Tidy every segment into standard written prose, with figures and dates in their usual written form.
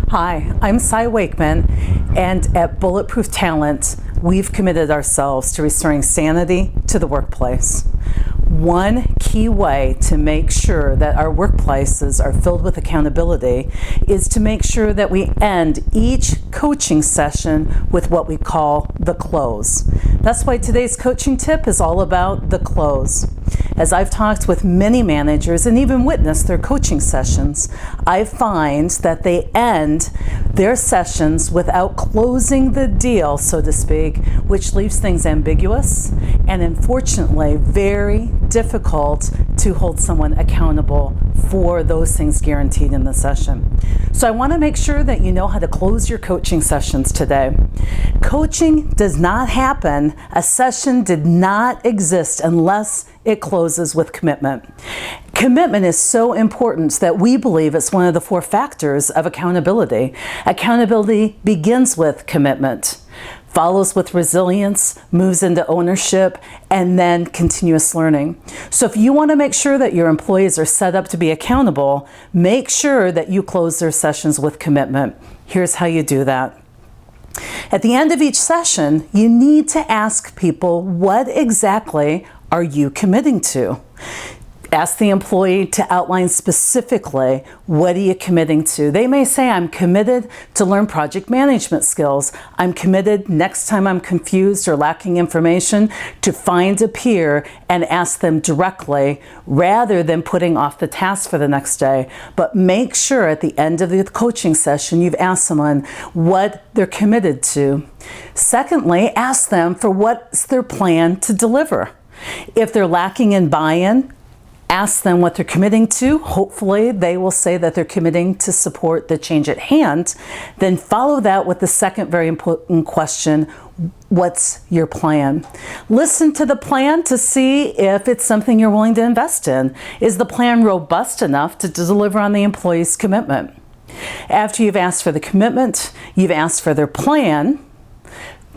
Hi, I'm Cy Wakeman, and at Bulletproof Talent, we've committed ourselves to restoring sanity to the workplace. One key way to make sure that our workplaces are filled with accountability is to make sure that we end each coaching session with what we call the close. That's why today's coaching tip is all about the close. As I've talked with many managers and even witnessed their coaching sessions, I find that they end their sessions without closing the deal, so to speak, which leaves things ambiguous and unfortunately very difficult to hold someone accountable for those things guaranteed in the session. So I want to make sure that you know how to close your coaching sessions today. Coaching does not happen, a session did not exist unless it closes with commitment. Commitment is so important that we believe it's one of the 4 factors of accountability. Accountability begins with commitment, follows with resilience, moves into ownership, and then continuous learning. So if you want to make sure that your employees are set up to be accountable, make sure that you close their sessions with commitment. Here's how you do that. At the end of each session, you need to ask people, what exactly are you committing to? Ask the employee to outline specifically, what are you committing to? They may say, I'm committed to learn project management skills. I'm committed next time I'm confused or lacking information to find a peer and ask them directly rather than putting off the task for the next day. But make sure at the end of the coaching session, you've asked someone what they're committed to. Secondly, ask them for what's their plan to deliver. If they're lacking in buy-in, ask them what they're committing to. Hopefully they will say that they're committing to support the change at hand. Then follow that with the second very important question, what's your plan? Listen to the plan to see if it's something you're willing to invest in. Is the plan robust enough to deliver on the employee's commitment? After you've asked for the commitment, you've asked for their plan,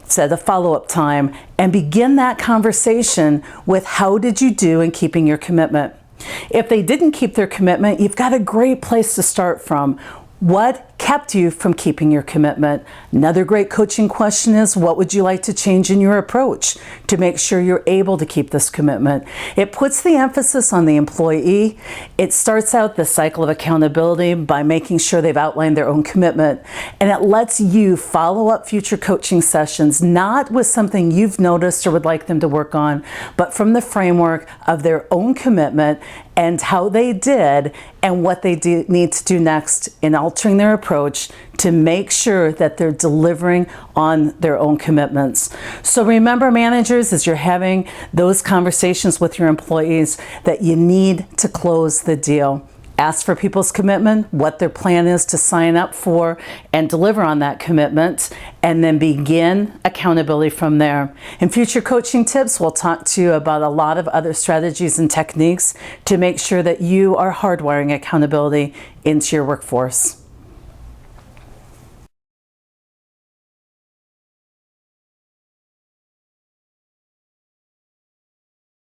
set a follow-up time, and begin that conversation with how did you do in keeping your commitment? If they didn't keep their commitment, you've got a great place to start from. What kept you from keeping your commitment? Another great coaching question is, what would you like to change in your approach to make sure you're able to keep this commitment? It puts the emphasis on the employee. It starts out the cycle of accountability by making sure they've outlined their own commitment. And it lets you follow up future coaching sessions, not with something you've noticed or would like them to work on, but from the framework of their own commitment and how they did and what they need to do next in altering their approach to make sure that they're delivering on their own commitments. So remember, managers, as you're having those conversations with your employees, that you need to close the deal. Ask for people's commitment, what their plan is to sign up for and deliver on that commitment, and then begin accountability from there. In future coaching tips, we'll talk to you about a lot of other strategies and techniques to make sure that you are hardwiring accountability into your workforce.